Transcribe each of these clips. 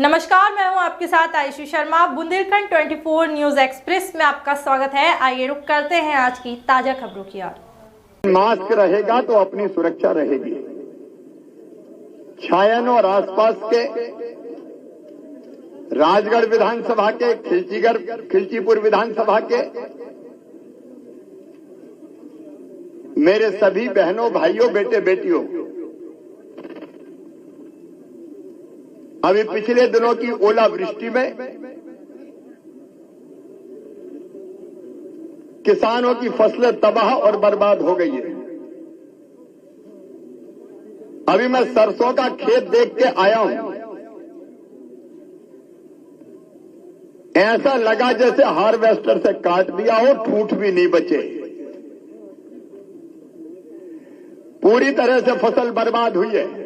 नमस्कार, मैं हूं आपके साथ आयुषी शर्मा। बुंदेलखंड 24 न्यूज एक्सप्रेस में आपका स्वागत है। आइए रुक करते हैं आज की ताजा खबरों की ओर। मास्क रहेगा तो अपनी सुरक्षा रहेगी। छायन और आसपास के राजगढ़ विधानसभा के, खिलचीपुर विधानसभा के मेरे सभी बहनों, भाइयों, बेटे बेटियों, अभी पिछले दिनों की ओलावृष्टि में किसानों की फसलें तबाह और बर्बाद हो गई है। अभी मैं सरसों का खेत देख के आया हूं, ऐसा लगा जैसे हार्वेस्टर से काट दिया हो, ठूंठ भी नहीं बचे। पूरी तरह से फसल बर्बाद हुई है।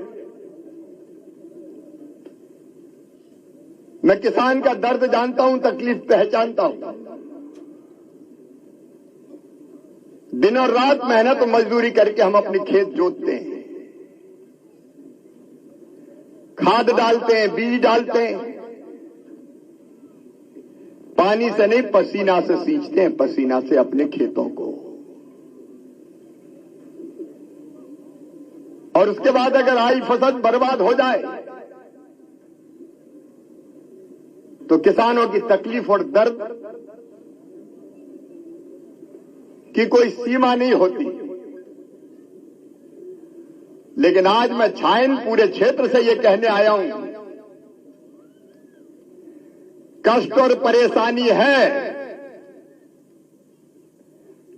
मैं किसान का दर्द जानता हूं, तकलीफ पहचानता हूं। दिन और रात मेहनत और मजदूरी करके हम अपने खेत जोतते हैं, खाद डालते हैं, बीज डालते हैं, पानी से नहीं पसीना से सींचते हैं, पसीना से अपने खेतों को। और उसके बाद अगर आई फसल बर्बाद हो जाए तो किसानों की तकलीफ और दर्द की कोई सीमा नहीं होती। लेकिन आज मैं छायन पूरे क्षेत्र से ये कहने आया हूं, कष्ट और परेशानी है,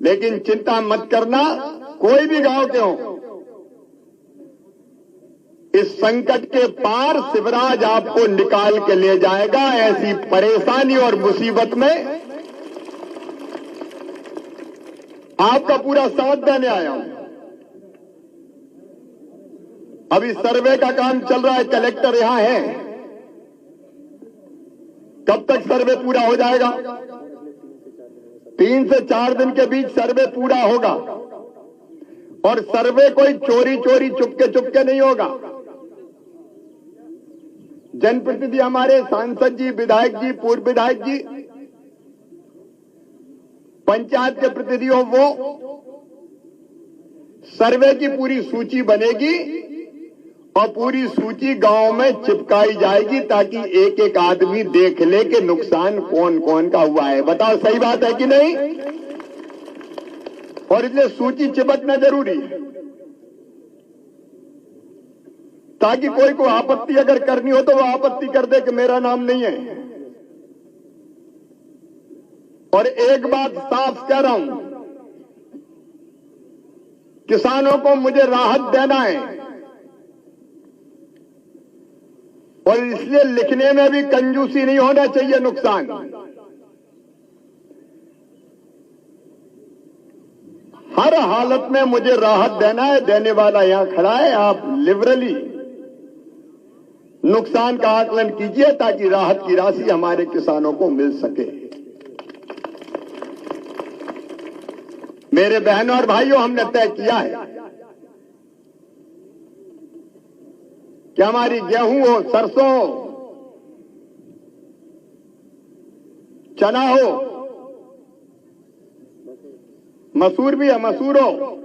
लेकिन चिंता मत करना। कोई भी गांव के हो, इस संकट के पार शिवराज आपको निकाल के ले जाएगा। ऐसी परेशानी और मुसीबत में आपका पूरा साथ देने आया हूं। अभी सर्वे का काम चल रहा है, कलेक्टर यहां है। कब तक सर्वे पूरा हो जाएगा? 3 से 4 दिन के बीच सर्वे पूरा होगा। और सर्वे कोई चोरी चोरी चुपके नहीं होगा। जनप्रतिनिधि, हमारे सांसद जी, विधायक जी, पूर्व विधायक जी, पंचायत के प्रतिनिधियों, वो सर्वे की पूरी सूची बनेगी और पूरी सूची गांव में चिपकाई जाएगी ताकि एक एक आदमी देख ले कि नुकसान कौन कौन का हुआ है। बताओ, सही बात है कि नहीं? और इसलिए सूची चिपकना जरूरी है ताकि कोई को आपत्ति अगर करनी हो तो वो आपत्ति कर दे कि मेरा नाम नहीं है। और एक बात साफ कह रहा हूं, किसानों को मुझे राहत देना है और इसलिए लिखने में भी कंजूसी नहीं होना चाहिए। नुकसान हर हालत में मुझे राहत देना है। देने वाला यहां खड़ा है। आप लिबरली नुकसान का आकलन कीजिए ताकि राहत की राशि हमारे किसानों को मिल सके। मेरे बहनों और भाइयों, हमने तय किया है कि हमारी गेहूं हो, सरसों हो, चना हो, मसूर भी है, मसूर हो,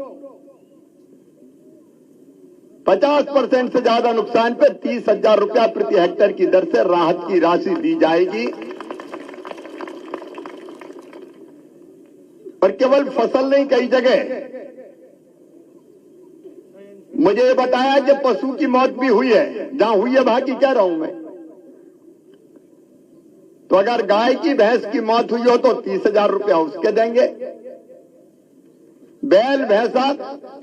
50% से ज्यादा नुकसान पे 30,000 रुपया प्रति हेक्टेयर की दर से राहत की राशि दी जाएगी। और केवल फसल नहीं, कई जगह मुझे ये बताया कि पशु की मौत भी हुई है। जहां हुई है वहां की कह रहा हूं मैं। तो अगर गाय की, भैंस की मौत हुई हो तो 30,000 रुपया उसके देंगे। बैल भैंसा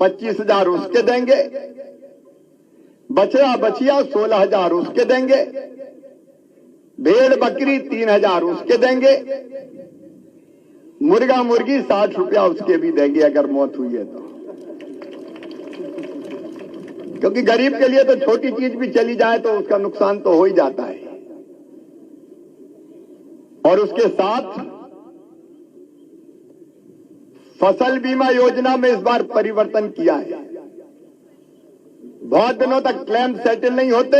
25,000 उसके देंगे। बछड़ा बछिया 16,000 उसके देंगे। भेड़ बकरी 3,000 उसके देंगे। मुर्गा मुर्गी 60 रुपया उसके भी देंगे अगर मौत हुई है तो। क्योंकि गरीब के लिए तो छोटी चीज भी चली जाए तो उसका नुकसान तो हो ही जाता है। और उसके साथ फसल बीमा योजना में इस बार परिवर्तन किया है। बहुत दिनों तक क्लेम सेटल नहीं होते,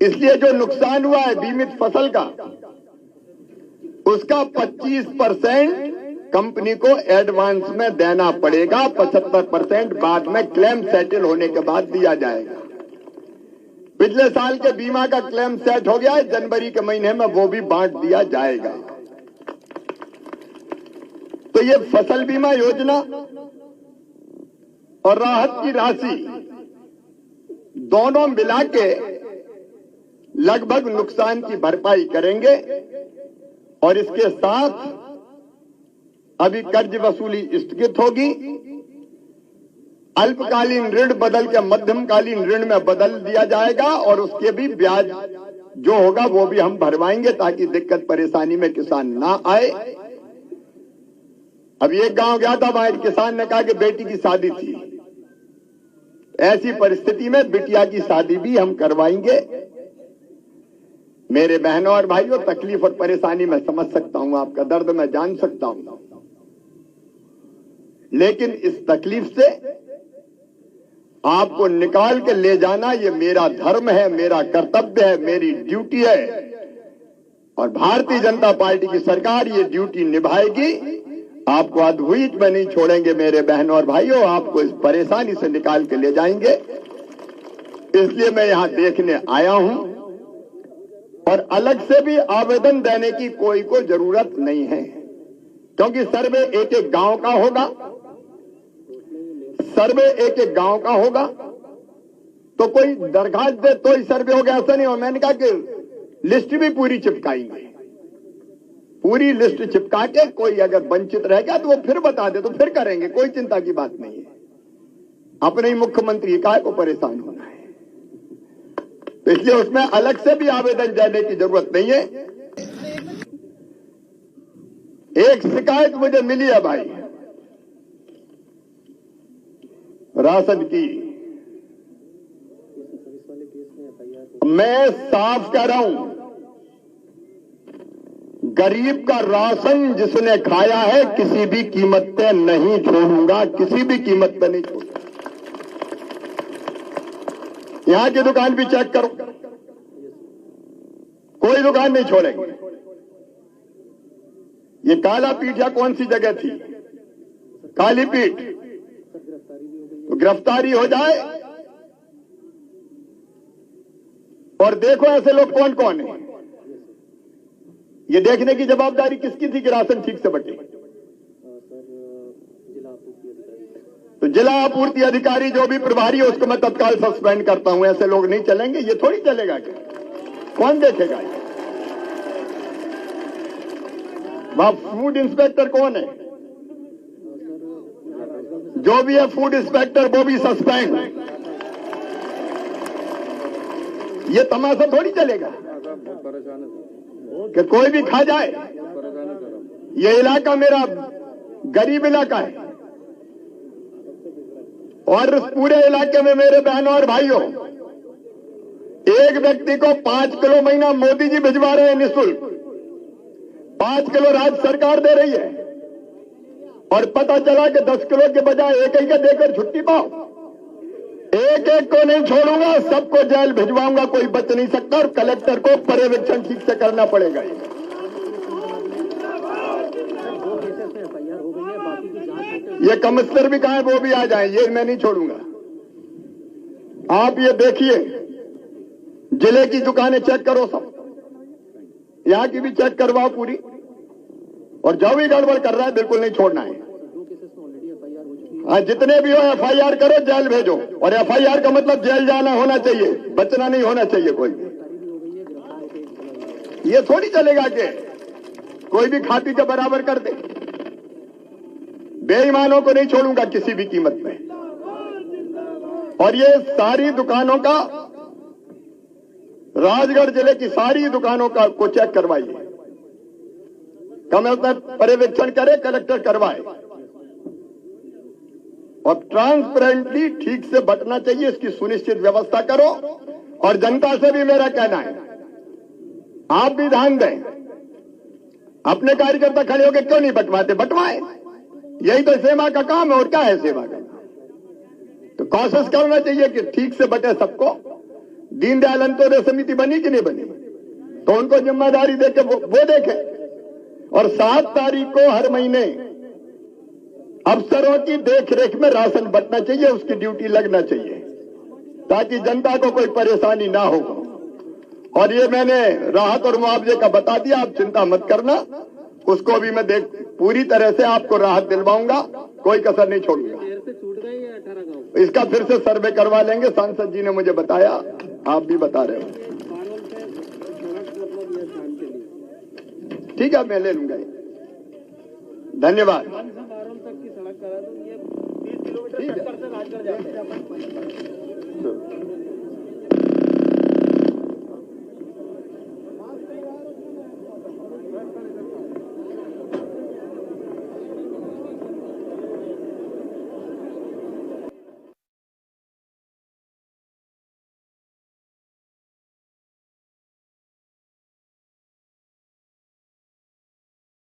इसलिए जो नुकसान हुआ है बीमित फसल का, उसका 25% कंपनी को एडवांस में देना पड़ेगा, 75% बाद में क्लेम सेटल होने के बाद दिया जाएगा। पिछले साल के बीमा का क्लेम सेट हो गया है, जनवरी के महीने में वो भी बांट दिया जाएगा। तो ये फसल बीमा योजना और राहत की राशि दोनों मिला के लगभग नुकसान की भरपाई करेंगे। और इसके साथ अभी कर्ज वसूली स्थगित होगी, अल्पकालीन ऋण बदल के मध्यमकालीन ऋण में बदल दिया जाएगा और उसके भी ब्याज जो होगा वो भी हम भरवाएंगे ताकि दिक्कत परेशानी में किसान ना आए। अब एक गांव गया था, वहां किसान ने कहा कि बेटी की शादी थी, ऐसी परिस्थिति में बिटिया की शादी भी हम करवाएंगे। मेरे बहनों और भाइयों, तकलीफ और परेशानी मैं समझ सकता हूं, आपका दर्द मैं जान सकता हूं, लेकिन इस तकलीफ से आपको निकाल के ले जाना ये मेरा धर्म है, मेरा कर्तव्य है, मेरी ड्यूटी है। और भारतीय जनता पार्टी की सरकार ये ड्यूटी निभाएगी। आपको अधूरी में नहीं छोड़ेंगे मेरे बहनों और भाइयों, आपको इस परेशानी से निकाल के ले जाएंगे। इसलिए मैं यहां देखने आया हूं और अलग से भी आवेदन देने की कोई को जरूरत नहीं है, क्योंकि सर्वे एक एक गांव का होगा, सर्वे एक एक गांव का होगा। तो कोई दरखास्त दे तो ही सर्वे हो गया, ऐसा नहीं हो। मैंने कहा कि लिस्ट भी पूरी चिपकाएंगे, पूरी लिस्ट चिपका के कोई अगर वंचित रह गया तो वो फिर बता दे, तो फिर करेंगे, कोई चिंता की बात नहीं है। अपने ही मुख्यमंत्री काय को परेशान होना है, तो इसलिए उसमें अलग से भी आवेदन देने की जरूरत नहीं है। एक शिकायत मुझे मिली है भाई राशन की, मैं साफ कह रहा हूं, गरीब का राशन जिसने खाया है किसी भी कीमत पे नहीं छोड़ूंगा, किसी भी कीमत पे नहीं छोड़ूंगा। यहां की दुकान भी चेक करो, कोई दुकान नहीं छोड़ेंगे। ये काला पीठ या कौन सी जगह थी, काली पीठ, तो गिरफ्तारी हो जाए। और देखो ऐसे लोग कौन कौन है, ये देखने की जवाबदारी किसकी थी कि राशन ठीक से बटे? तो जिला आपूर्ति अधिकारी जो भी प्रभारी है उसको मैं तत्काल सस्पेंड करता हूं। ऐसे लोग नहीं चलेंगे, ये थोड़ी चलेगा क्या, कौन देखेगा? वहां फूड इंस्पेक्टर कौन है? जो भी है फूड इंस्पेक्टर वो भी सस्पेंड। ये तमाशा थोड़ी चलेगा कि कोई भी खा जाए। ये इलाका मेरा गरीब इलाका है और इस पूरे इलाके में मेरे बहनों और भाइयों, एक व्यक्ति को 5 किलो महीना मोदी जी भिजवा रहे हैं निःशुल्क, 5 किलो राज्य सरकार दे रही है। और पता चला कि 10 किलो के बजाय एक ही का देकर छुट्टी पाओ। एक एक को नहीं छोड़ूंगा, सबको जेल भिजवाऊंगा, कोई बच नहीं सकता। और कलेक्टर को पर्यवेक्षण ठीक से करना पड़ेगा। ये कमिश्नर भी कहा है वो भी आ जाए, ये मैं नहीं छोड़ूंगा। आप ये देखिए, जिले की दुकानें चेक करो, सब यहां की भी चेक करवाओ पूरी, और जो भी गड़बड़ कर रहा है बिल्कुल नहीं छोड़ना है। हाँ, जितने भी हो एफआईआर करो, जेल भेजो। और एफआईआर का मतलब जेल जाना होना चाहिए, बचना नहीं होना चाहिए कोई। ये थोड़ी चलेगा कि कोई भी खा पी के बराबर कर दे। बेईमानों को नहीं छोड़ूंगा किसी भी कीमत में। और ये सारी दुकानों का, राजगढ़ जिले की सारी दुकानों का को चेक करवाइए, कमिश्नर पर्यवेक्षण करे, कलेक्टर करवाए। और ट्रांसपेरेंटली ठीक से बंटना चाहिए, इसकी सुनिश्चित व्यवस्था करो। और जनता से भी मेरा कहना है, आप भी ध्यान दें। अपने कार्यकर्ता खड़े होकर क्यों नहीं बंटवाते? बंटवाएं, यही तो सेवा का काम है। और क्या है सेवा का? तो कोशिश करना चाहिए कि ठीक से बटे सबको। दीनदयाल अंत्योदय समिति बनी कि नहीं बनी? तो उनको जिम्मेदारी देके वो देखे। और 7 तारीख को हर महीने अफसरों की देखरेख में राशन बंटना चाहिए, उसकी ड्यूटी लगना चाहिए ताकि जनता को कोई परेशानी ना हो। और ये मैंने राहत और मुआवजे का बता दिया, आप चिंता मत करना, उसको भी मैं पूरी तरह से आपको राहत दिलवाऊंगा, कोई कसर नहीं छोड़ूंगा। इसका फिर से सर्वे करवा लेंगे, सांसद जी ने मुझे बताया, आप भी बता रहे हो। ठीक है, मैं ले लूंगा। धन्यवाद। ठीक है।